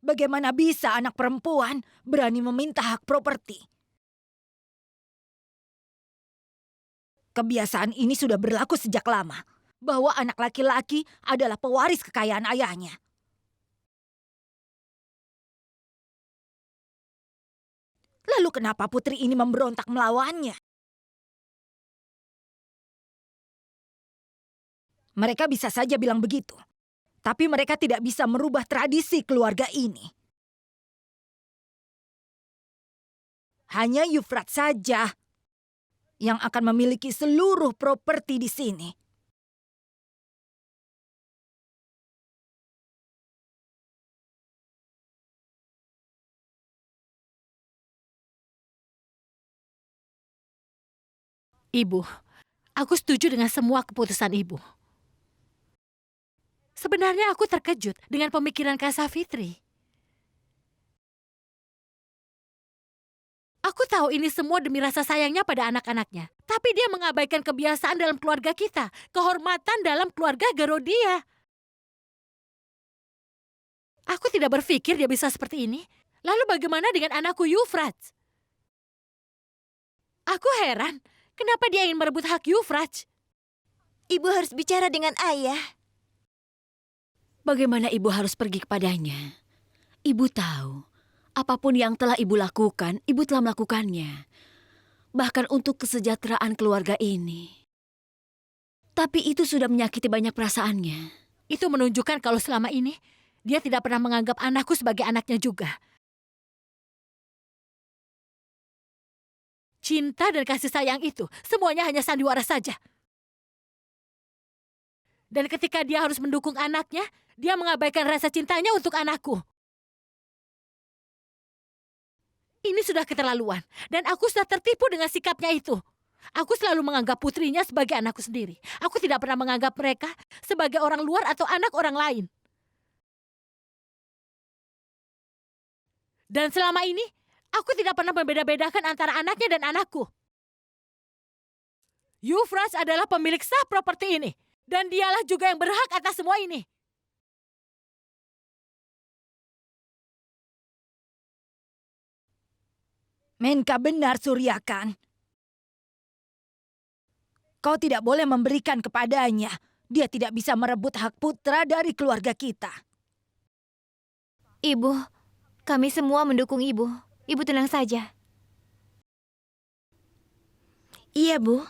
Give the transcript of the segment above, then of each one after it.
Bagaimana bisa anak perempuan berani meminta hak properti? Kebiasaan ini sudah berlaku sejak lama, bahwa anak laki-laki adalah pewaris kekayaan ayahnya. Lalu kenapa putri ini memberontak melawannya? Mereka bisa saja bilang begitu, tapi mereka tidak bisa merubah tradisi keluarga ini. Hanya Yufrat saja yang akan memiliki seluruh properti di sini. Ibu, aku setuju dengan semua keputusan Ibu. Sebenarnya aku terkejut dengan pemikiran Kak Safitri. Aku tahu ini semua demi rasa sayangnya pada anak-anaknya. Tapi dia mengabaikan kebiasaan dalam keluarga kita. Kehormatan dalam keluarga Garodia. Aku tidak berpikir dia bisa seperti ini. Lalu bagaimana dengan anakku Yufrat? Aku heran, kenapa dia ingin merebut hak Yufrat? Ibu harus bicara dengan ayah. Bagaimana ibu harus pergi kepadanya? Ibu tahu, apapun yang telah ibu lakukan, ibu telah melakukannya. Bahkan untuk kesejahteraan keluarga ini. Tapi itu sudah menyakiti banyak perasaannya. Itu menunjukkan kalau selama ini dia tidak pernah menganggap anakku sebagai anaknya juga. Cinta dan kasih sayang itu semuanya hanya sandiwara saja. Dan ketika dia harus mendukung anaknya, dia mengabaikan rasa cintanya untuk anakku. Ini sudah keterlaluan, dan aku sudah tertipu dengan sikapnya itu. Aku selalu menganggap putrinya sebagai anakku sendiri. Aku tidak pernah menganggap mereka sebagai orang luar atau anak orang lain. Dan selama ini, aku tidak pernah membeda-bedakan antara anaknya dan anakku. Yufras adalah pemilik sah properti ini. Dan dialah juga yang berhak atas semua ini. Menka benar, Suryakan. Kau tidak boleh memberikan kepadanya. Dia tidak bisa merebut hak putra dari keluarga kita. Ibu, kami semua mendukung ibu. Ibu tenang saja. Iya, Bu.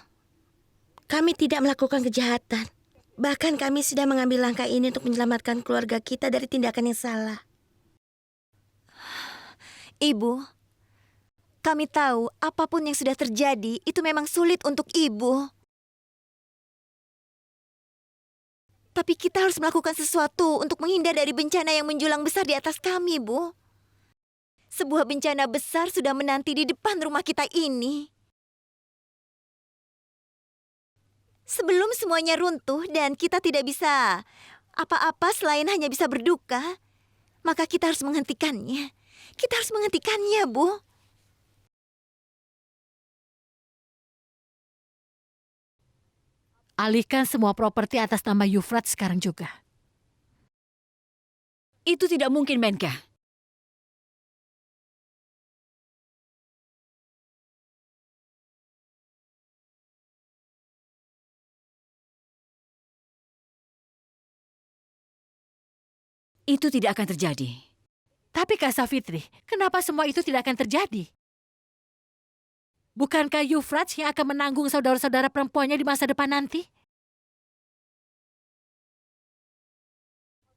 Kami tidak melakukan kejahatan. Bahkan kami sudah mengambil langkah ini untuk menyelamatkan keluarga kita dari tindakan yang salah. Ibu, kami tahu apapun yang sudah terjadi itu memang sulit untuk ibu. Tapi kita harus melakukan sesuatu untuk menghindar dari bencana yang menjulang besar di atas kami, Bu. Sebuah bencana besar sudah menanti di depan rumah kita ini. Sebelum semuanya runtuh dan kita tidak bisa apa-apa selain hanya bisa berduka, maka kita harus menghentikannya. Kita harus menghentikannya, Bu. Alihkan semua properti atas nama Yufrat sekarang juga. Itu tidak mungkin, Menka. Itu tidak akan terjadi. Tapi Kak Safitri, kenapa semua itu tidak akan terjadi? Bukankah Yufrat yang akan menanggung saudara-saudara perempuannya di masa depan nanti?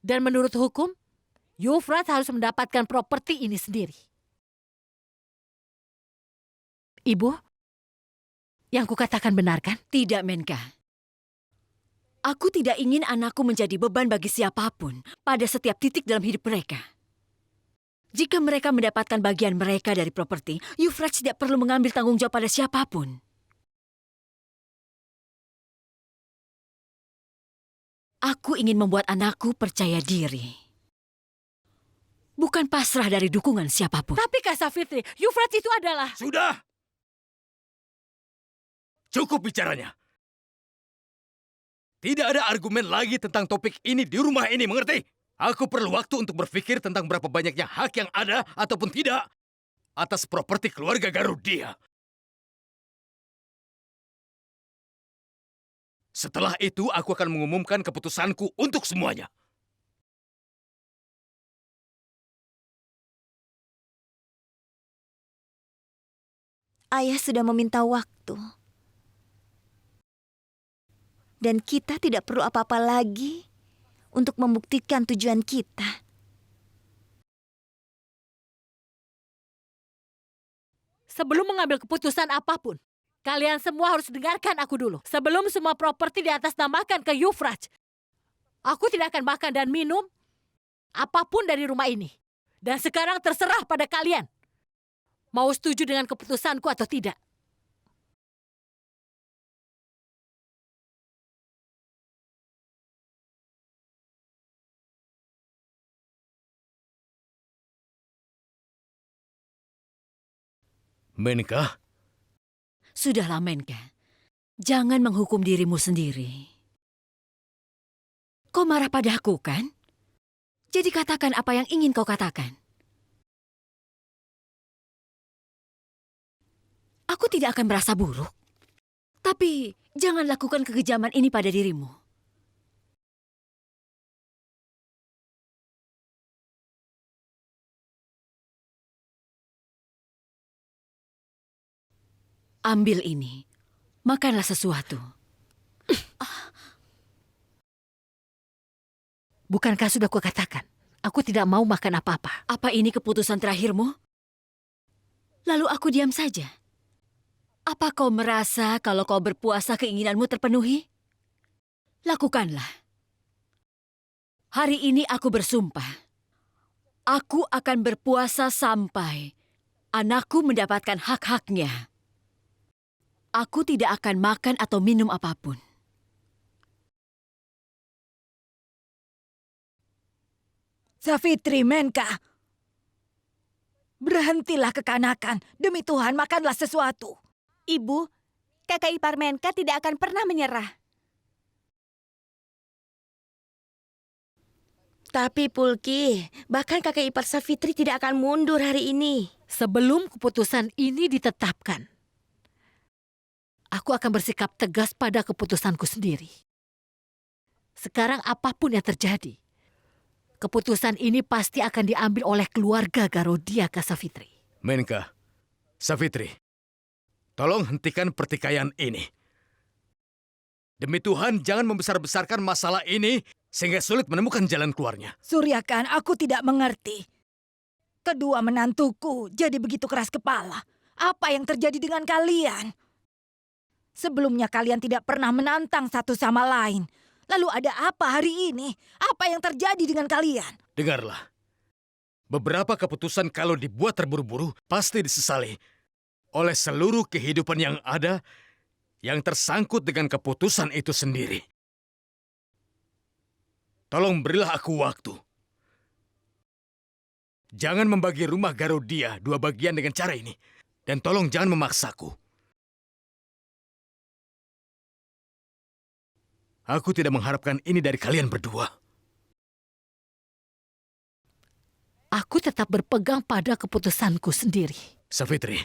Dan menurut hukum, Yufrat harus mendapatkan properti ini sendiri. Ibu, yang kukatakan benar kan? Tidak, Menka. Aku tidak ingin anakku menjadi beban bagi siapapun pada setiap titik dalam hidup mereka. Jika mereka mendapatkan bagian mereka dari properti, Yufrat tidak perlu mengambil tanggung jawab pada siapapun. Aku ingin membuat anakku percaya diri. Bukan pasrah dari dukungan siapapun. Tapi Kak Safitri, Yufrat itu adalah... Sudah! Cukup bicaranya. Tidak ada argumen lagi tentang topik ini di rumah ini, mengerti? Aku perlu waktu untuk berpikir tentang berapa banyaknya hak yang ada ataupun tidak atas properti keluarga Garudia. Setelah itu, aku akan mengumumkan keputusanku untuk semuanya. Ayah sudah meminta waktu. Dan kita tidak perlu apa-apa lagi untuk membuktikan tujuan kita. Sebelum mengambil keputusan apapun, kalian semua harus dengarkan aku dulu. Sebelum semua properti diatasnamakan ke Yufraj, aku tidak akan makan dan minum apapun dari rumah ini. Dan sekarang terserah pada kalian. Mau setuju dengan keputusanku atau tidak. Menka, Sudahlah, Menka. Jangan menghukum dirimu sendiri. Kau marah padaku, kan? Jadi katakan apa yang ingin kau katakan. Aku tidak akan merasa buruk. Tapi jangan lakukan kekejaman ini pada dirimu. Ambil ini. Makanlah sesuatu. Bukankah sudah kukatakan, aku tidak mau makan apa-apa. Apa ini keputusan terakhirmu? Lalu aku diam saja. Apa kau merasa kalau kau berpuasa keinginanmu terpenuhi? Lakukanlah. Hari ini aku bersumpah. Aku akan berpuasa sampai anakku mendapatkan hak-haknya. Aku tidak akan makan atau minum apapun. Safitri, Menka. Berhentilah kekanakan. Demi Tuhan, makanlah sesuatu. Ibu, kakak ipar Menka tidak akan pernah menyerah. Tapi Pulki, bahkan kakak ipar Safitri tidak akan mundur hari ini. Sebelum keputusan ini ditetapkan, aku akan bersikap tegas pada keputusanku sendiri. Sekarang apapun yang terjadi, keputusan ini pasti akan diambil oleh keluarga Garudia Kak Safitri. Menka, Safitri, tolong hentikan pertikaian ini. Demi Tuhan, jangan membesar-besarkan masalah ini sehingga sulit menemukan jalan keluarnya. Suryakan, aku tidak mengerti. Kedua menantuku jadi begitu keras kepala. Apa yang terjadi dengan kalian? Sebelumnya kalian tidak pernah menantang satu sama lain. Lalu ada apa hari ini? Apa yang terjadi dengan kalian? Dengarlah, beberapa keputusan kalau dibuat terburu-buru pasti disesali oleh seluruh kehidupan yang ada yang tersangkut dengan keputusan itu sendiri. Tolong berilah aku waktu. Jangan membagi rumah Garudia dua bagian dengan cara ini. Dan tolong jangan memaksaku. Aku tidak mengharapkan ini dari kalian berdua. Aku tetap berpegang pada keputusanku sendiri. Safitri,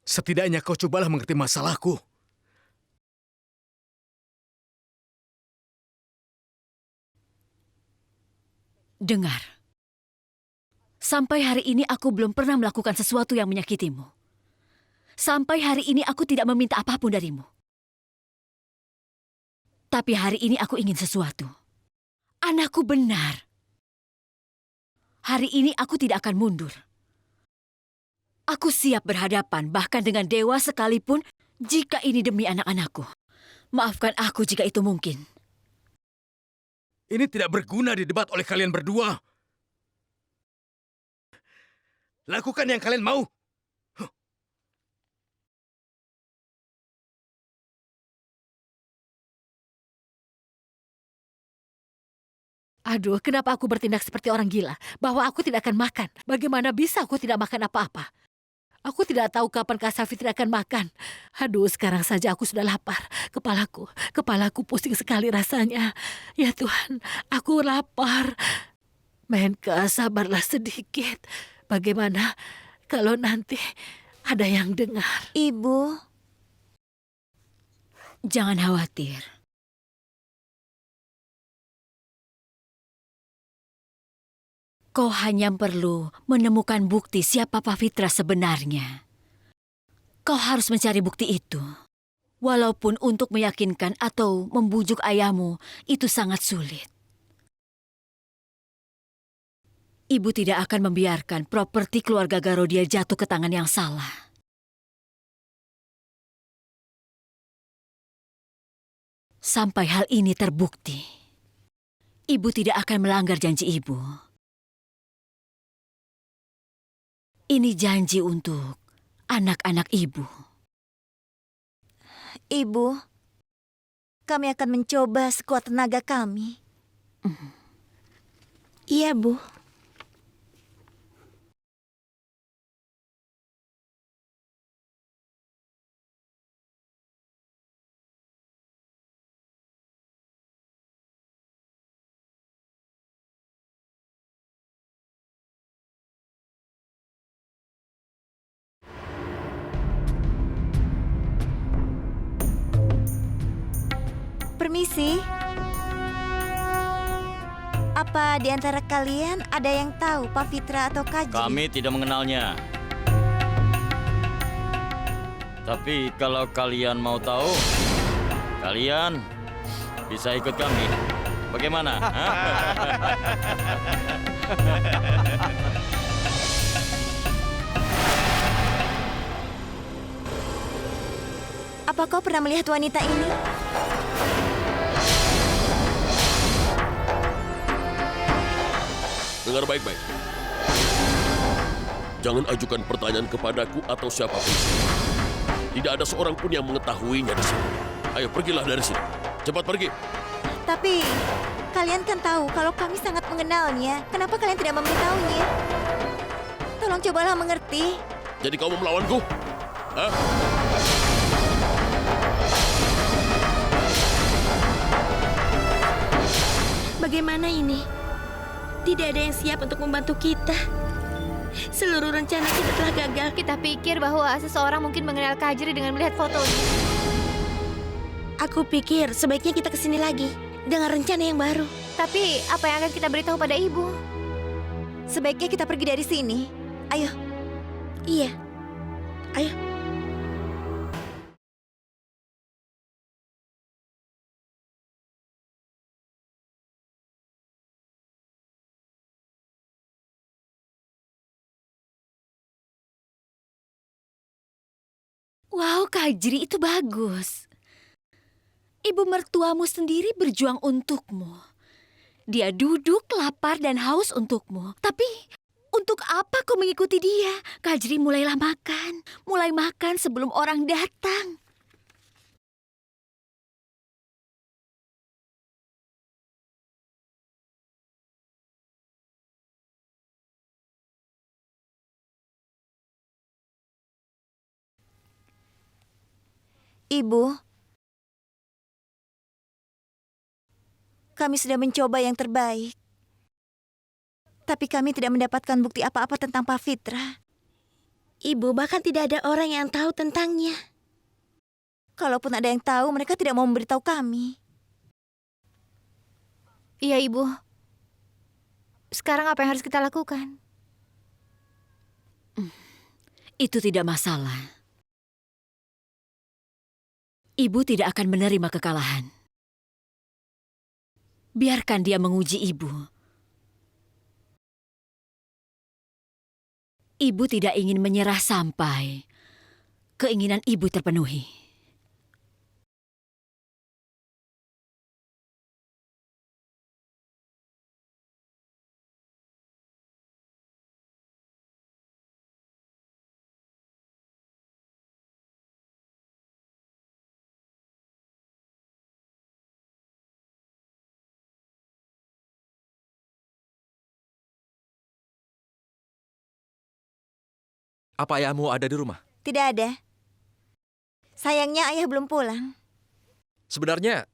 setidaknya kau cobalah mengerti masalahku. Dengar. Sampai hari ini aku belum pernah melakukan sesuatu yang menyakitimu. Sampai hari ini aku tidak meminta apapun darimu. Tapi hari ini aku ingin sesuatu. Anakku benar. Hari ini aku tidak akan mundur. Aku siap berhadapan bahkan dengan dewa sekalipun jika ini demi anak-anakku. Maafkan aku jika itu mungkin. Ini tidak berguna didebat oleh kalian berdua. Lakukan yang kalian mau. Aduh, kenapa aku bertindak seperti orang gila? Bahwa aku tidak akan makan. Bagaimana bisa aku tidak makan apa-apa? Aku tidak tahu kapan Kak Safitri akan makan. Aduh, sekarang saja aku sudah lapar. Kepalaku pusing sekali rasanya. Ya Tuhan, aku lapar. Menka, sabarlah sedikit. Bagaimana kalau nanti ada yang dengar? Ibu, Jangan khawatir. Kau hanya perlu menemukan bukti siapa Pak Fitra sebenarnya. Kau harus mencari bukti itu. Walaupun untuk meyakinkan atau membujuk ayahmu itu sangat sulit. Ibu tidak akan membiarkan properti keluarga Garodia jatuh ke tangan yang salah. Sampai hal ini terbukti, ibu tidak akan melanggar janji ibu. Ini janji untuk anak-anak ibu. Ibu, kami akan mencoba sekuat tenaga kami. Iya, Bu. Permisi. Apa di antara kalian ada yang tahu Pak Fitra atau Kajri? Kami tidak mengenalnya. Tapi kalau kalian mau tahu, kalian bisa ikut kami. Bagaimana? Hah? Apa kau pernah melihat wanita ini? Dengar baik-baik. Jangan ajukan pertanyaan kepadaku atau siapapun. Tidak ada seorang pun yang mengetahuinya di sini. Ayo pergilah dari sini. Cepat pergi. Tapi kalian kan tahu kalau kami sangat mengenalnya. Kenapa kalian tidak memberitahunya? Tolong cobalah mengerti. Jadi kau mau melawanku? Hah? Bagaimana ini? Tidak ada yang siap untuk membantu kita. Seluruh rencana kita telah gagal. Kita pikir bahwa seseorang mungkin mengenal Kajri dengan melihat fotonya. Aku pikir sebaiknya kita kesini lagi dengan rencana yang baru. Tapi apa yang akan kita beritahu pada ibu? Sebaiknya kita pergi dari sini. Ayo. Iya. Ayo. Wow, Kajri itu bagus. Ibu mertuamu sendiri berjuang untukmu. Dia duduk, lapar dan haus untukmu. Tapi untuk apa kau mengikuti dia? Kajri mulailah makan. Mulai makan sebelum orang datang. Ibu, kami sudah mencoba yang terbaik. Tapi kami tidak mendapatkan bukti apa-apa tentang Pak Fitra. Ibu, bahkan tidak ada orang yang tahu tentangnya. Kalaupun ada yang tahu, mereka tidak mau memberitahu kami. Iya, ibu. Sekarang apa yang harus kita lakukan? Itu tidak masalah. Ibu tidak akan menerima kekalahan. Biarkan dia menguji ibu. Ibu tidak ingin menyerah sampai keinginan ibu terpenuhi. Apa ayahmu ada di rumah? Tidak ada. Sayangnya ayah belum pulang. Sebenarnya,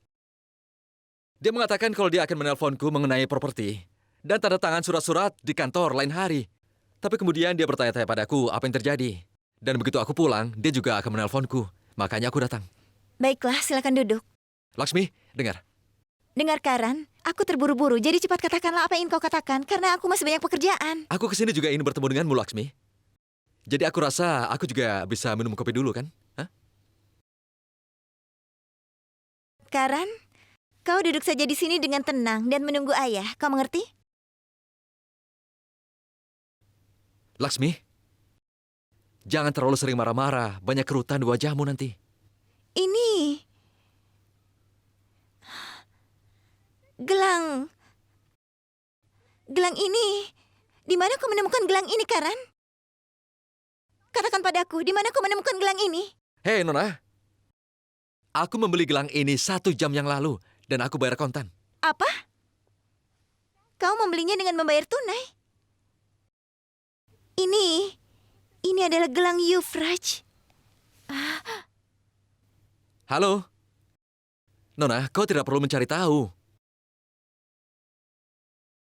dia mengatakan kalau dia akan menelponku mengenai properti dan tanda tangan surat-surat di kantor lain hari. Tapi kemudian dia bertanya-tanya padaku apa yang terjadi. Dan begitu aku pulang, dia juga akan menelponku. Makanya aku datang. Baiklah, silakan duduk. Laksmi, dengar. Dengar Karan, aku terburu-buru, jadi cepat katakanlah apa yang ingin kau katakan, karena aku masih banyak pekerjaan. Aku kesini juga ingin bertemu denganmu, Laksmi. Jadi aku rasa aku juga bisa minum kopi dulu, kan? Hah? Karan, kau duduk saja di sini dengan tenang dan menunggu ayah, kau mengerti? Laksmi, jangan terlalu sering marah-marah. Banyak kerutan di wajahmu nanti. Ini... Gelang ini... Di mana kau menemukan gelang ini, Karan? Katakan padaku, di mana kau menemukan gelang ini? Hei, Nona. Aku membeli gelang ini 1 jam yang lalu dan aku bayar kontan. Apa? Kau membelinya dengan membayar tunai? Ini adalah gelang Euphrates. Halo? Nona, kau tidak perlu mencari tahu.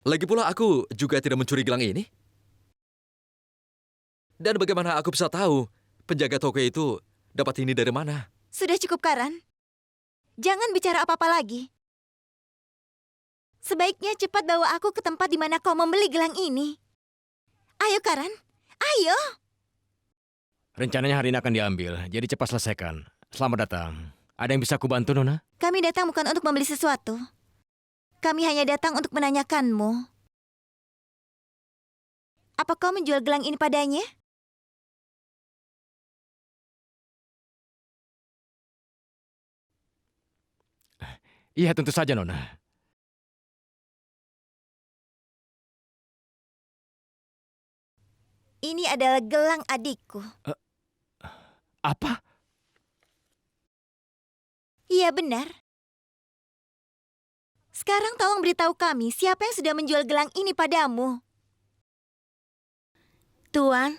Lagi pula aku juga tidak mencuri gelang ini. Dan bagaimana aku bisa tahu penjaga toko itu dapat ini dari mana? Sudah cukup, Karan. Jangan bicara apa-apa lagi. Sebaiknya cepat bawa aku ke tempat di mana kau membeli gelang ini. Ayo, Karan. Ayo. Rencananya hari ini akan diambil, jadi cepat selesaikan. Selamat datang. Ada yang bisa kubantu, Nona? Kami datang bukan untuk membeli sesuatu. Kami hanya datang untuk menanyakanmu. Apa kau menjual gelang ini padanya? Iya, tentu saja, Nona. Ini adalah gelang adikku. Apa? Iya, benar. Sekarang tolong beritahu kami siapa yang sudah menjual gelang ini padamu. Tuan,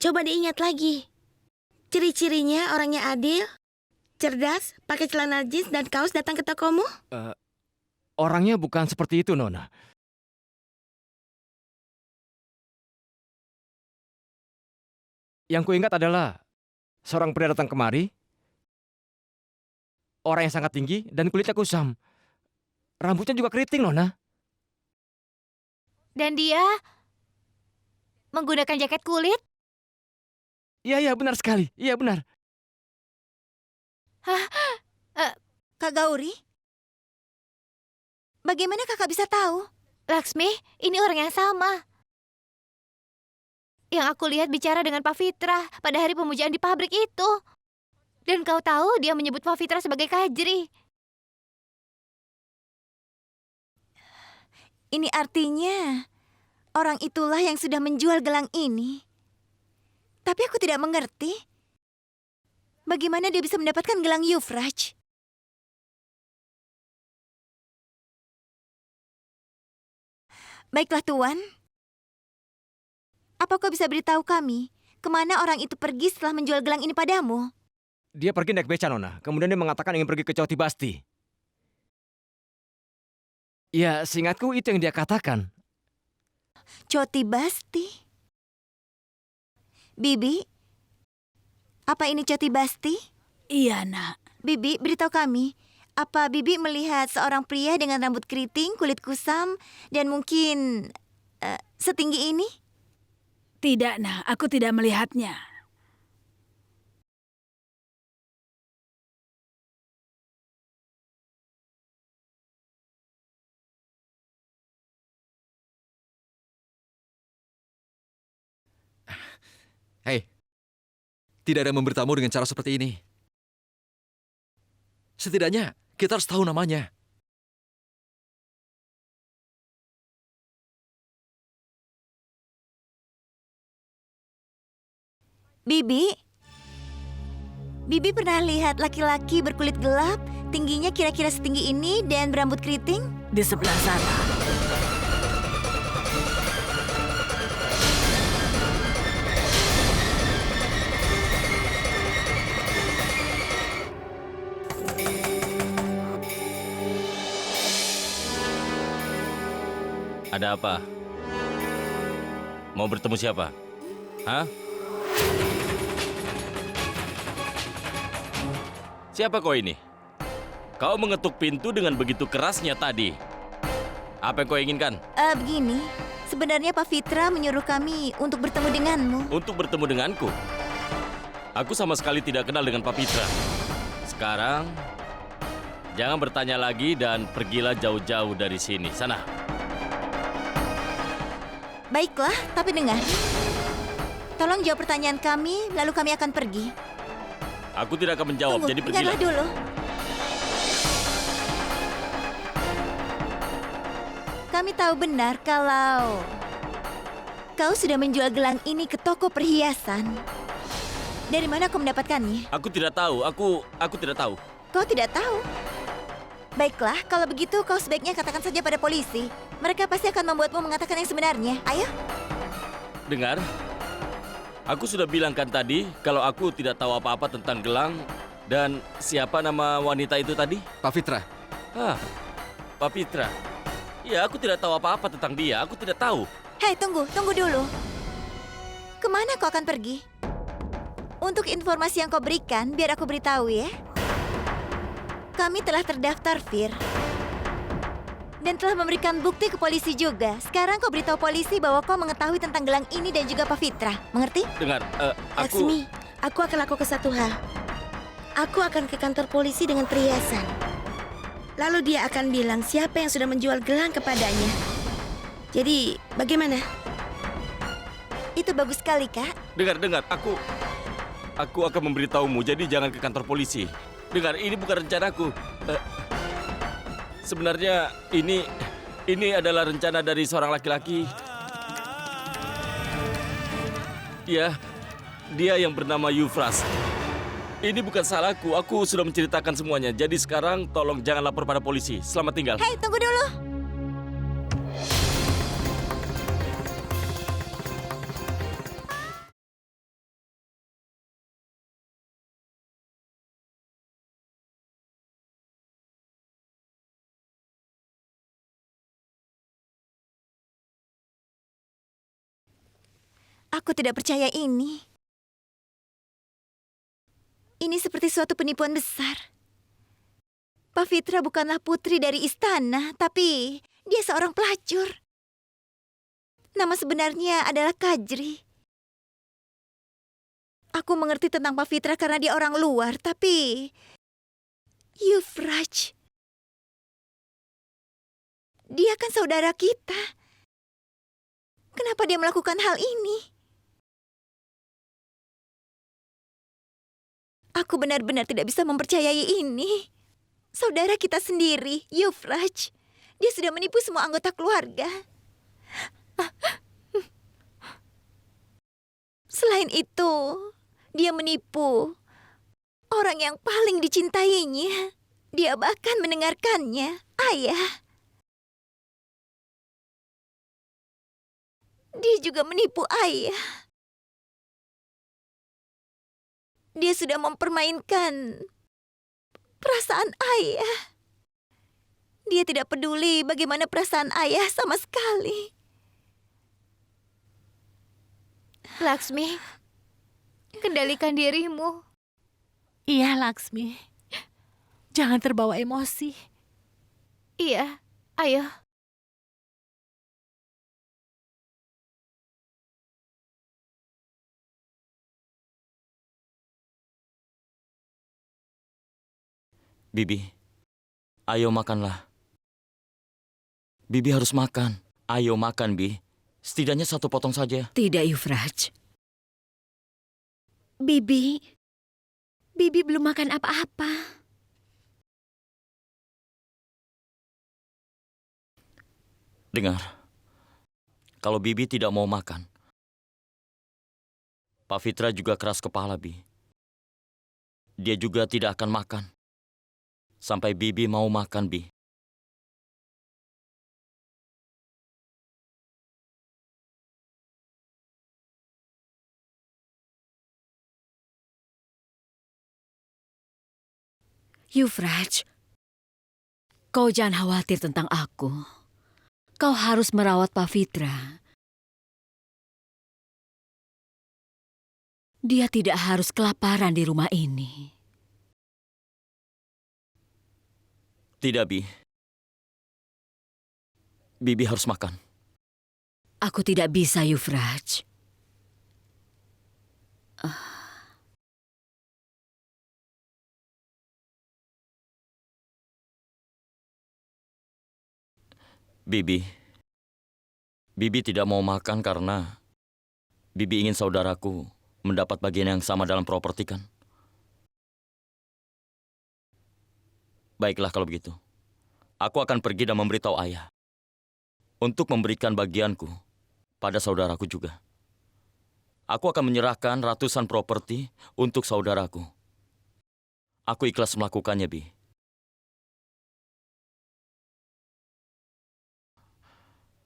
coba diingat lagi. Ciri-cirinya orangnya adil, cerdas, pakai celana jeans dan kaos datang ke tokomu? Orangnya bukan seperti itu, Nona. Yang kuingat adalah seorang pria datang kemari, orang yang sangat tinggi dan kulitnya kusam. Rambutnya juga keriting, Nona. Dan dia menggunakan jaket kulit? Iya, benar sekali. Iya, benar. Kak Gauri? Bagaimana kakak bisa tahu? Laksmi, ini orang yang sama. Yang aku lihat bicara dengan Pak Fitra pada hari pemujaan di pabrik itu. Dan kau tahu dia menyebut Pak Fitra sebagai Kajri. Ini artinya orang itulah yang sudah menjual gelang ini. Tapi aku tidak mengerti. Bagaimana dia bisa mendapatkan gelang Euphrates? Baiklah, Tuan. Apa kau bisa beritahu kami kemana orang itu pergi setelah menjual gelang ini padamu? Dia pergi naik beca, Nona. Kemudian dia mengatakan ingin pergi ke Coti Basti. Ya, seingatku itu yang dia katakan. Coti Basti? Bibi? Apa ini Coti Basti? Iya, Nak. Bibi, beritahu kami. Apa Bibi melihat seorang pria dengan rambut keriting, kulit kusam, dan mungkin setinggi ini? Tidak, Nak. Aku tidak melihatnya. Hei, tidak ada yang memberitamu dengan cara seperti ini. Setidaknya kita harus tahu namanya. Bibi? Bibi pernah lihat laki-laki berkulit gelap, tingginya kira-kira setinggi ini dan berambut keriting? Di sebelah sana. Ada apa? Mau bertemu siapa? Hah? Siapa kau ini? Kau mengetuk pintu dengan begitu kerasnya tadi. Apa yang kau inginkan? Begini, sebenarnya Pak Fitra menyuruh kami untuk bertemu denganmu. Untuk bertemu denganku? Aku sama sekali tidak kenal dengan Pak Fitra. Sekarang, jangan bertanya lagi dan pergilah jauh-jauh dari sini. Sana. Baiklah, tapi dengar. Tolong jawab pertanyaan kami, lalu kami akan pergi. Aku tidak akan menjawab, Tunggu, jadi pergilah. dengarlah dulu. Kami tahu benar kalau kau sudah menjual gelang ini ke toko perhiasan. Dari mana kau mendapatkannya? Aku tidak tahu. Aku tidak tahu. Kau tidak tahu? Baiklah, kalau begitu kau sebaiknya katakan saja pada polisi. Mereka pasti akan membuatmu mengatakan yang sebenarnya. Ayo. Dengar. Aku sudah bilangkan tadi kalau aku tidak tahu apa-apa tentang gelang dan siapa nama wanita itu tadi? Pak Fitra. Ah, Pak Fitra. Ya, aku tidak tahu apa-apa tentang dia. Aku tidak tahu. Hei, tunggu dulu. Kemana kau akan pergi? Untuk informasi yang kau berikan, biar aku beritahu ya. Kami telah terdaftar, Fir. Dan telah memberikan bukti ke polisi juga. Sekarang kau beritahu polisi bahwa kau mengetahui tentang gelang ini dan juga Pak Fitra. Mengerti? Dengar, aku... Laksmi, aku akan lakukan satu hal. Aku akan ke kantor polisi dengan perhiasan. Lalu dia akan bilang siapa yang sudah menjual gelang kepadanya. Jadi, bagaimana? Itu bagus sekali, Kak. Dengar, aku akan memberitahumu, jadi jangan ke kantor polisi. Dengar, ini bukan rencanaku. Sebenarnya ini adalah rencana dari seorang laki-laki. Dia yang bernama Yufras. Ini bukan salahku, aku sudah menceritakan semuanya. Jadi sekarang tolong jangan lapor pada polisi. Selamat tinggal. Hei, tunggu dulu. Aku tidak percaya ini. Ini seperti suatu penipuan besar. Pak Fitra bukanlah putri dari istana, tapi dia seorang pelacur. Nama sebenarnya adalah Kajri. Aku mengerti tentang Pak Fitra karena dia orang luar, tapi Yufraj, dia kan saudara kita. Kenapa dia melakukan hal ini? Aku benar-benar tidak bisa mempercayai ini. Saudara kita sendiri, Yufraj. Dia sudah menipu semua anggota keluarga. Selain itu, dia menipu orang yang paling dicintainya. Dia bahkan mendengarkannya, ayah. Dia juga menipu ayah. Dia sudah mempermainkan perasaan ayah. Dia tidak peduli bagaimana perasaan ayah sama sekali. Laksmi, kendalikan dirimu. Iya, Laksmi. Jangan terbawa emosi. Iya, ayo. Bibi, ayo makanlah. Bibi harus makan. Ayo makan, Bi. Setidaknya satu potong saja. Tidak, Yufraj. Bibi belum makan apa-apa. Dengar, kalau Bibi tidak mau makan, Pak Fitra juga keras kepala, Bi. Dia juga tidak akan makan. Sampai Bibi mau makan, Bi. Yufraj, kau jangan khawatir tentang aku. Kau harus merawat Pavitra. Dia tidak harus kelaparan di rumah ini. Tidak, Bi. Bibi harus makan. Aku tidak bisa, Yuvraj. Bibi. Bibi tidak mau makan karena Bibi ingin saudaraku mendapat bagian yang sama dalam properti kan? Baiklah kalau begitu. Aku akan pergi dan memberitahu ayah untuk memberikan bagianku pada saudaraku juga. Aku akan menyerahkan ratusan properti untuk saudaraku. Aku ikhlas melakukannya, Bi.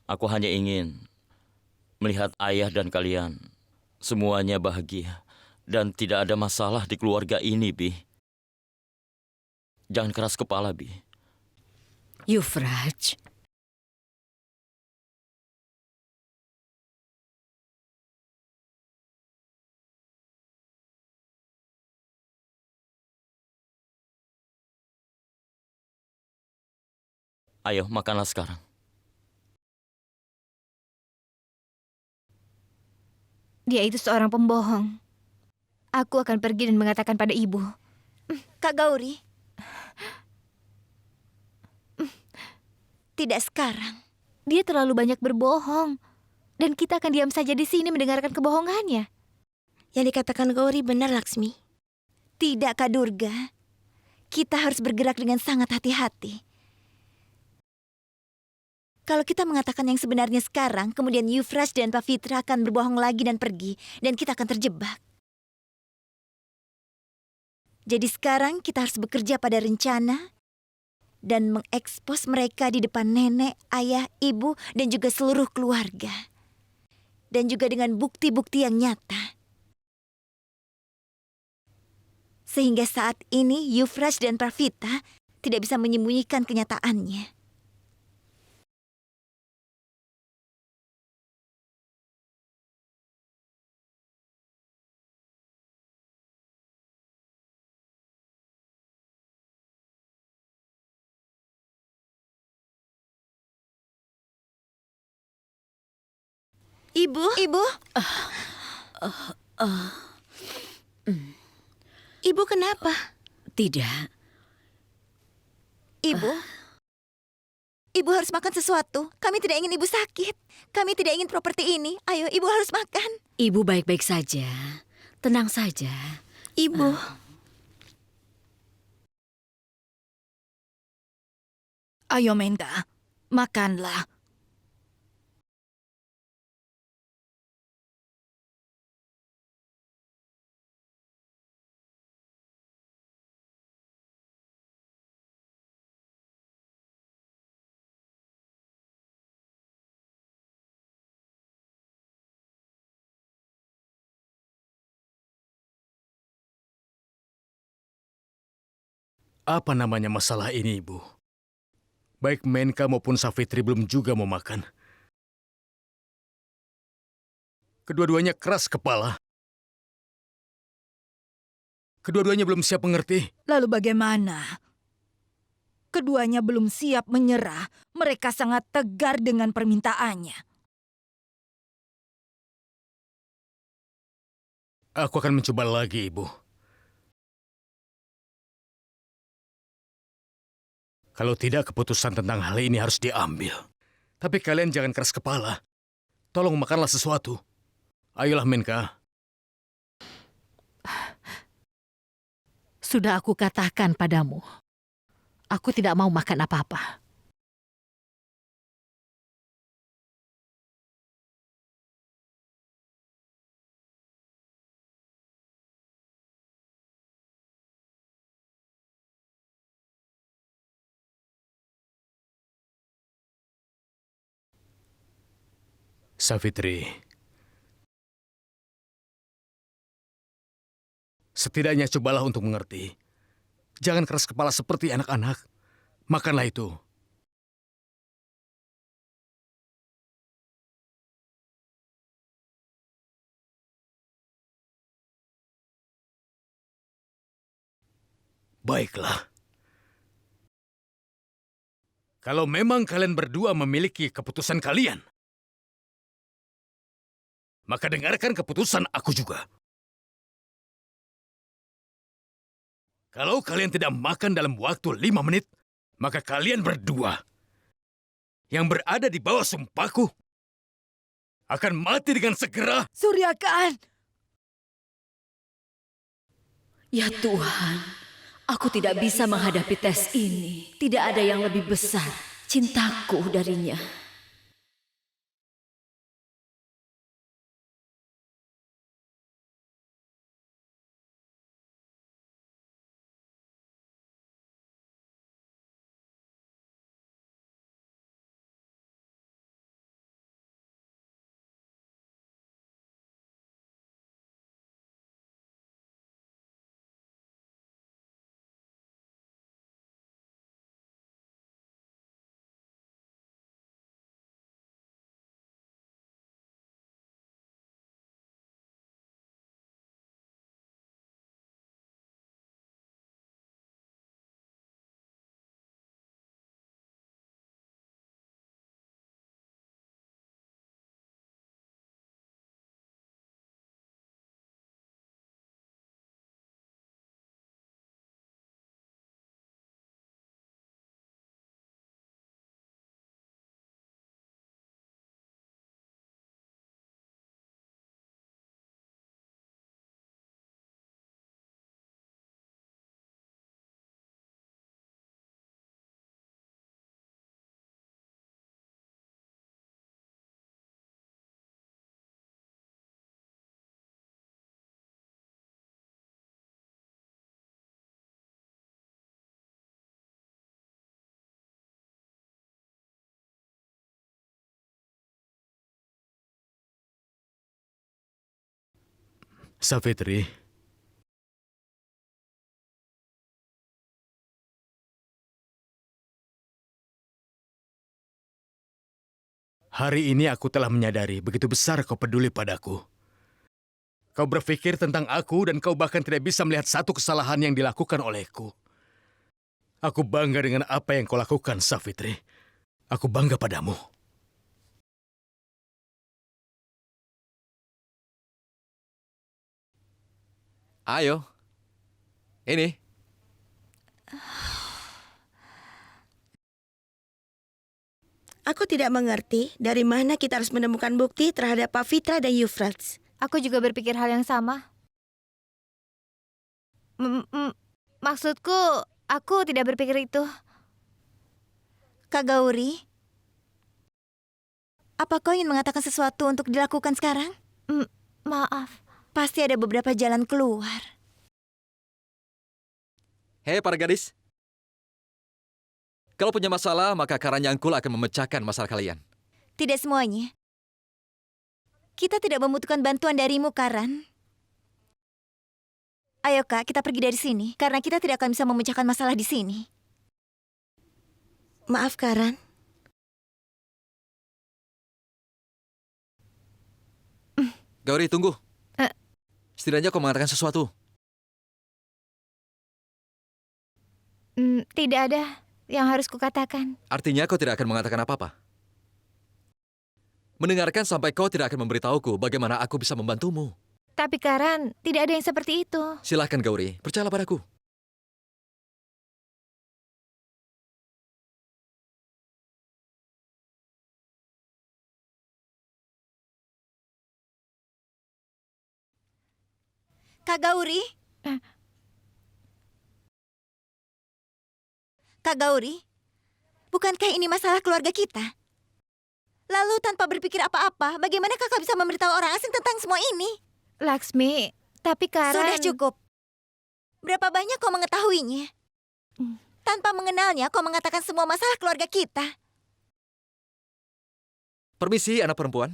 Aku hanya ingin melihat ayah dan kalian semuanya bahagia dan tidak ada masalah di keluarga ini, Bi. Jangan keras kepala, Bi. Yuvraj, Ayo, makanlah sekarang. Dia itu seorang pembohong. Aku akan pergi dan mengatakan pada ibu. Kak Gauri. Tidak sekarang. Dia terlalu banyak berbohong. Dan kita akan diam saja di sini mendengarkan kebohongannya. Yang dikatakan Gauri benar, Laksmi. Tidak, Kak Durga. Kita harus bergerak dengan sangat hati-hati. Kalau kita mengatakan yang sebenarnya sekarang, kemudian Yuvraj dan Pavitra akan berbohong lagi dan pergi, dan kita akan terjebak. Jadi sekarang kita harus bekerja pada rencana dan mengekspos mereka di depan nenek, ayah, ibu, dan juga seluruh keluarga. Dan juga dengan bukti-bukti yang nyata. Sehingga saat ini Yuvraj dan Pavitra tidak bisa menyembunyikan kenyataannya. Ibu? Ibu? Ibu kenapa? tidak. Ibu? Ibu harus makan sesuatu. Kami tidak ingin ibu sakit. Kami tidak ingin properti ini. Ayo, ibu harus makan. Ibu baik-baik saja. Tenang saja. Ibu. Ayo Menka, makanlah. Apa namanya masalah ini, Ibu? Baik Menka maupun Savitri belum juga mau makan. Kedua-duanya keras kepala. Kedua-duanya belum siap mengerti. Lalu bagaimana? Keduanya belum siap menyerah. Mereka sangat tegar dengan permintaannya. Aku akan mencoba lagi, Ibu. Kalau tidak, keputusan tentang hal ini harus diambil. Tapi kalian jangan keras kepala. Tolong makanlah sesuatu. Ayolah, Menka. Sudah aku katakan padamu, aku tidak mau makan apa-apa. Savitri. Setidaknya cobalah untuk mengerti. Jangan keras kepala seperti anak-anak. Makanlah itu. Baiklah. Kalau memang kalian berdua memiliki keputusan kalian, maka dengarkan keputusan aku juga. Kalau kalian tidak makan dalam waktu 5 menit, maka kalian berdua yang berada di bawah sumpahku akan mati dengan segera. Suryakan, Ya Tuhan, aku tidak bisa menghadapi tes ini. Tidak ada yang lebih besar cintaku darinya. Savitri, hari ini aku telah menyadari begitu besar kau peduli padaku. Kau berpikir tentang aku dan kau bahkan tidak bisa melihat satu kesalahan yang dilakukan olehku. Aku bangga dengan apa yang kau lakukan, Savitri. Aku bangga padamu. Ayo. Ini. Aku tidak mengerti dari mana kita harus menemukan bukti terhadap Pavitra dan Euphrates. Aku juga berpikir hal yang sama. Maksudku, aku tidak berpikir itu. Kak Gauri, apa kau ingin mengatakan sesuatu untuk dilakukan sekarang? Maaf. Pasti ada beberapa jalan keluar. Hei para gadis. Kalau punya masalah, maka Karanyangkul akan memecahkan masalah kalian. Tidak semuanya. Kita tidak membutuhkan bantuan darimu, Karan. Ayo Kak, kita pergi dari sini. Karena kita tidak akan bisa memecahkan masalah di sini. Maaf, Karan. Gauri, tunggu. Setidaknya kau mengatakan sesuatu. Tidak ada yang harus kukatakan. Artinya kau tidak akan mengatakan apa-apa. Mendengarkan sampai kau tidak akan memberitahuku bagaimana aku bisa membantumu. Tapi Karan, tidak ada yang seperti itu. Silahkan Gauri, percayalah padaku. Kak Gauri? Kak Gauri, bukankah ini masalah keluarga kita? Lalu tanpa berpikir apa-apa, bagaimana kakak bisa memberitahu orang asing tentang semua ini? Laksmi, tapi Karan... Sudah cukup. Berapa banyak kau mengetahuinya? Tanpa mengenalnya, kau mengatakan semua masalah keluarga kita. Permisi, anak perempuan.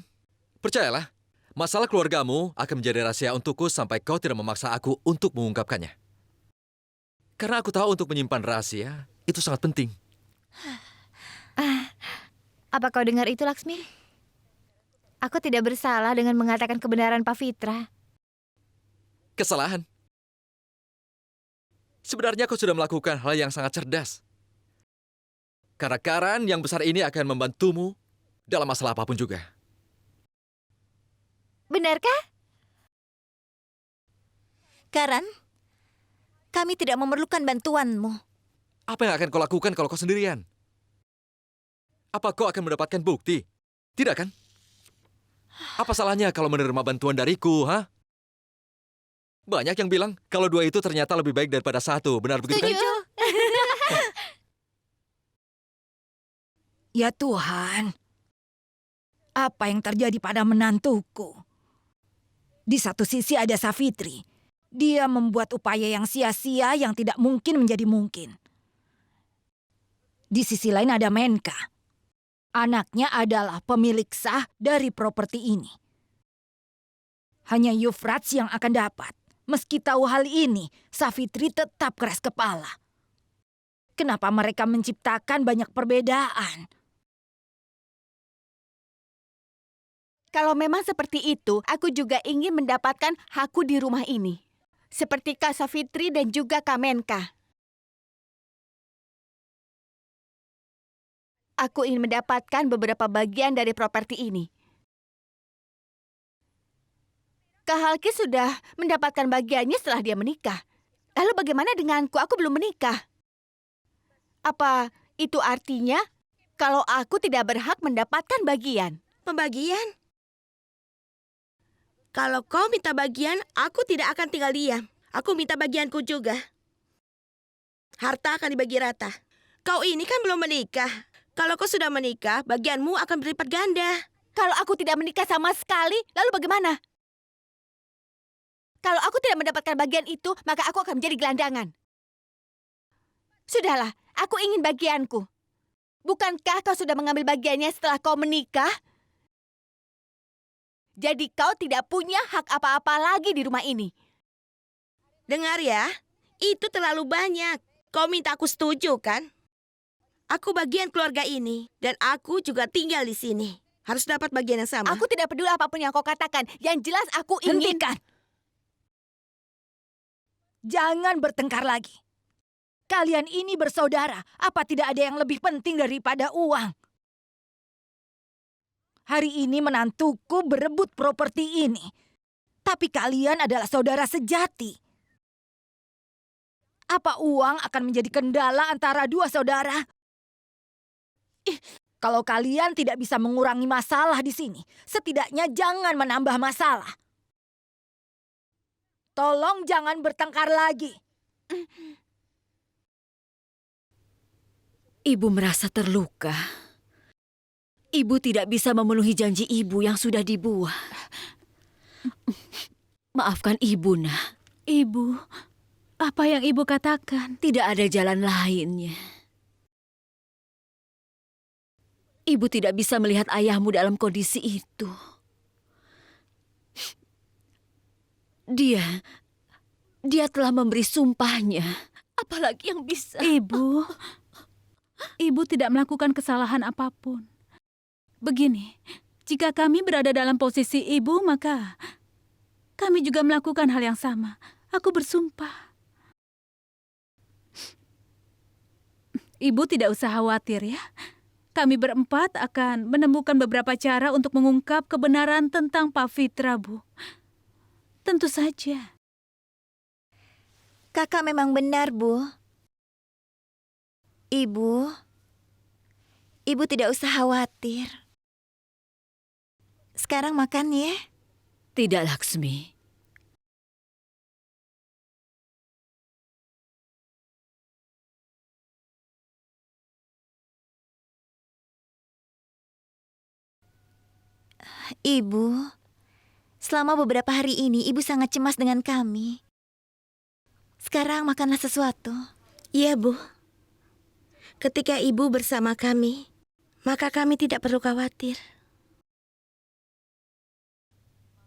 Percayalah, masalah keluargamu akan menjadi rahasia untukku sampai kau tidak memaksa aku untuk mengungkapkannya. Karena aku tahu untuk menyimpan rahasia, itu sangat penting. Apa kau dengar itu, Laksmi? Aku tidak bersalah dengan mengatakan kebenaran Pavitra. Kesalahan. Sebenarnya kau sudah melakukan hal yang sangat cerdas. Karena Karan yang besar ini akan membantumu dalam masalah apapun juga. Benarkah? Karan, kami tidak memerlukan bantuanmu. Apa yang akan kau lakukan kalau kau sendirian? Apa kau akan mendapatkan bukti? Tidak kan? Apa salahnya kalau menerima bantuan dariku, ha? Banyak yang bilang kalau dua itu ternyata lebih baik daripada satu. Benar begitu kan? Setuju. Ya Tuhan, apa yang terjadi pada menantuku? Di satu sisi ada Savitri. Dia membuat upaya yang sia-sia yang tidak mungkin menjadi mungkin. Di sisi lain ada Menka. Anaknya adalah pemilik sah dari properti ini. Hanya Yufrats yang akan dapat. Meski tahu hal ini, Savitri tetap keras kepala. Kenapa mereka menciptakan banyak perbedaan? Kalau memang seperti itu, aku juga ingin mendapatkan hakku di rumah ini. Seperti Kak Savitri dan juga Kak Menka. Aku ingin mendapatkan beberapa bagian dari properti ini. Kak Halki sudah mendapatkan bagiannya setelah dia menikah. Lalu bagaimana denganku? Aku belum menikah. Apa itu artinya kalau aku tidak berhak mendapatkan bagian? Pembagian? Kalau kau minta bagian, aku tidak akan tinggal diam. Aku minta bagianku juga. Harta akan dibagi rata. Kau ini kan belum menikah. Kalau kau sudah menikah, bagianmu akan berlipat ganda. Kalau aku tidak menikah sama sekali, lalu bagaimana? Kalau aku tidak mendapatkan bagian itu, maka aku akan menjadi gelandangan. Sudahlah, aku ingin bagianku. Bukankah kau sudah mengambil bagiannya setelah kau menikah? Jadi kau tidak punya hak apa-apa lagi di rumah ini. Dengar ya, itu terlalu banyak. Kau minta aku setuju kan? Aku bagian keluarga ini, dan aku juga tinggal di sini. Harus dapat bagian yang sama. Aku tidak peduli apapun yang kau katakan. Yang jelas aku ingin... Hentikan! Jangan bertengkar lagi. Kalian ini bersaudara. Apa tidak ada yang lebih penting daripada uang? Hari ini menantuku berebut properti ini. Tapi kalian adalah saudara sejati. Apa uang akan menjadi kendala antara dua saudara? Kalau kalian tidak bisa mengurangi masalah di sini, setidaknya jangan menambah masalah. Tolong jangan bertengkar lagi. Ibu merasa terluka. Ibu tidak bisa memenuhi janji ibu yang sudah dibuat. Maafkan ibu, nak. Ibu, apa yang ibu katakan? Tidak ada jalan lainnya. Ibu tidak bisa melihat ayahmu dalam kondisi itu. Dia telah memberi sumpahnya. Apalagi yang bisa... Ibu tidak melakukan kesalahan apapun. Begini, jika kami berada dalam posisi ibu, maka kami juga melakukan hal yang sama. Aku bersumpah. Ibu tidak usah khawatir ya. Kami berempat akan menemukan beberapa cara untuk mengungkap kebenaran tentang Pak Fitra, Bu. Tentu saja. Kakak memang benar, Bu. Ibu tidak usah khawatir. Sekarang makan ya. Tidak, Laksmi. Ibu, selama beberapa hari ini ibu sangat cemas dengan kami. Sekarang makanlah sesuatu. Iya, Bu. Ketika ibu bersama kami, maka kami tidak perlu khawatir.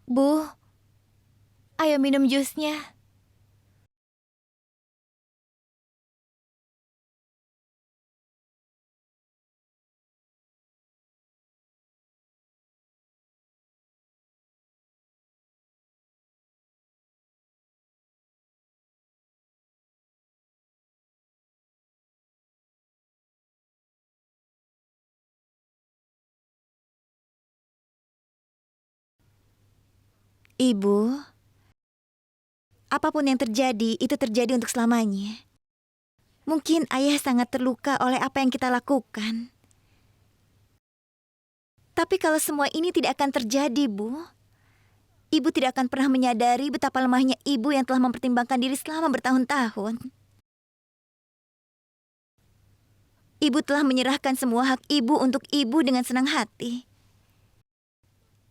Bu, ayo minum jusnya. Ibu, apapun yang terjadi, itu terjadi untuk selamanya. Mungkin ayah sangat terluka oleh apa yang kita lakukan. Tapi kalau semua ini tidak akan terjadi, Bu, ibu tidak akan pernah menyadari betapa lemahnya ibu yang telah mempertimbangkan diri selama bertahun-tahun. Ibu telah menyerahkan semua hak ibu untuk ibu dengan senang hati.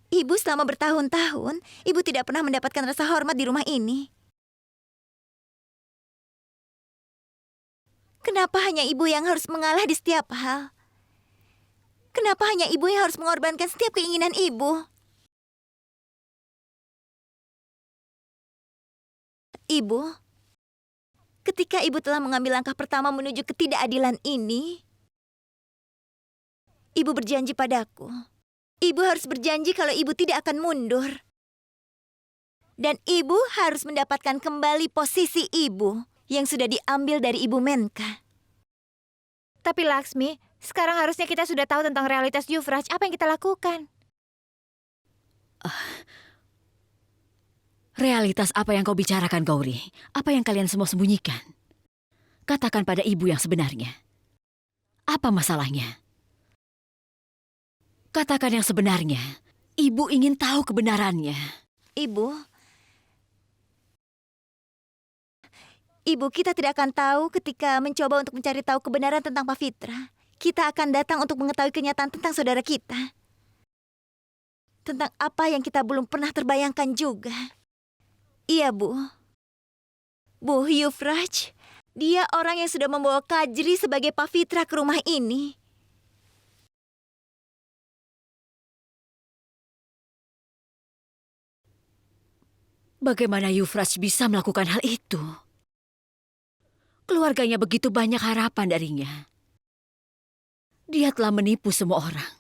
Ibu selama bertahun-tahun, ibu tidak pernah mendapatkan rasa hormat di rumah ini. Kenapa hanya ibu yang harus mengalah di setiap hal? Kenapa hanya ibu yang harus mengorbankan setiap keinginan ibu? Ibu, ketika ibu telah mengambil langkah pertama menuju ketidakadilan ini, ibu berjanji padaku. Ibu harus berjanji kalau ibu tidak akan mundur. Dan ibu harus mendapatkan kembali posisi ibu yang sudah diambil dari Ibu Menka. Tapi Laksmi, sekarang harusnya kita sudah tahu tentang realitas Yuvraj. Apa yang kita lakukan? Realitas apa yang kau bicarakan, Gauri? Apa yang kalian semua sembunyikan? Katakan pada ibu yang sebenarnya. Apa masalahnya? Katakan yang sebenarnya. Ibu ingin tahu kebenarannya. Ibu, kita tidak akan tahu ketika mencoba untuk mencari tahu kebenaran tentang Pavitra. Kita akan datang untuk mengetahui kenyataan tentang saudara kita. Tentang apa yang kita belum pernah terbayangkan juga. Iya, Bu. Bu, Yuvraj, dia orang yang sudah membawa Kajri sebagai Pavitra ke rumah ini. Bagaimana Yuvraj bisa melakukan hal itu? Keluarganya begitu banyak harapan darinya. Dia telah menipu semua orang.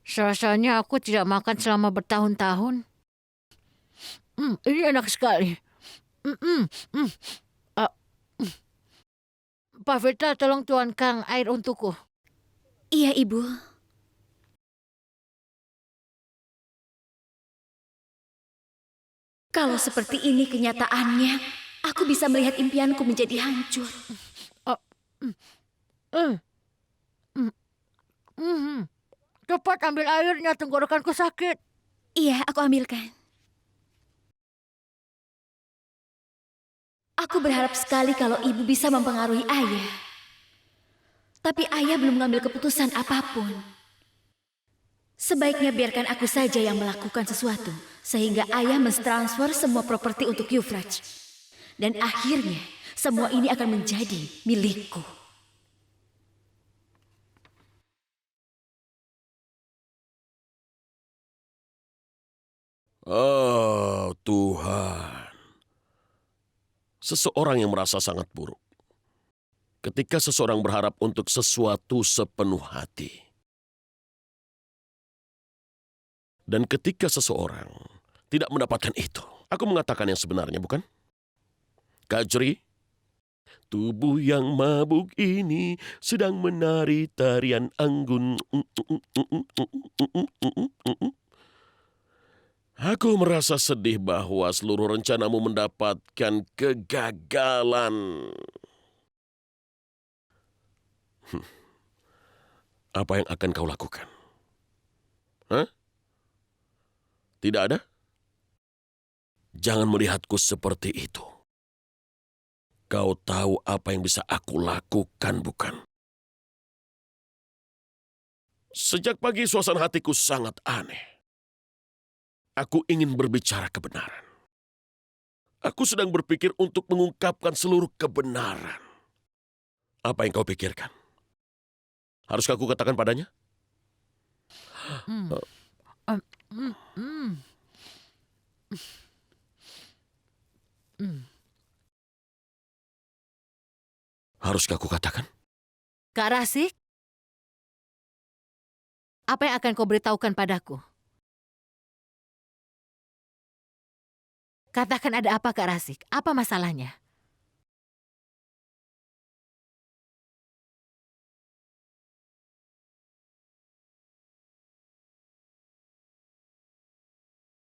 Rasanya aku tidak makan selama bertahun-tahun. Ini enak sekali. Pavitra, tolong tuangkan air untukku. Iya, Ibu. Kalau seperti ini kenyataannya, aku bisa melihat impianku menjadi hancur. Cepat ambil airnya, tenggorokanku sakit. Iya, aku ambilkan. Aku berharap sekali kalau ibu bisa mempengaruhi ayah. Tapi ayah belum mengambil keputusan apapun. Sebaiknya biarkan aku saja yang melakukan sesuatu, sehingga ayah mentransfer semua properti untuk Yuvraj. Dan akhirnya, semua ini akan menjadi milikku. Oh, Tuhan. Seseorang yang merasa sangat buruk. Ketika seseorang berharap untuk sesuatu sepenuh hati. Dan ketika seseorang tidak mendapatkan itu. Aku mengatakan yang sebenarnya, bukan? Kajri, tubuh yang mabuk ini sedang menari tarian anggun. Aku merasa sedih bahwa seluruh rencanamu mendapatkan kegagalan. Apa yang akan kau lakukan? Hah? Tidak ada? Jangan melihatku seperti itu. Kau tahu apa yang bisa aku lakukan, bukan? Sejak pagi suasana hatiku sangat aneh. Aku ingin berbicara kebenaran. Aku sedang berpikir untuk mengungkapkan seluruh kebenaran. Apa yang kau pikirkan? Haruskah aku katakan padanya? Haruskah aku katakan? Kak Rasik, apa yang akan kau beritahukan padaku? Katakan ada apa, Kak Rasik? Apa masalahnya?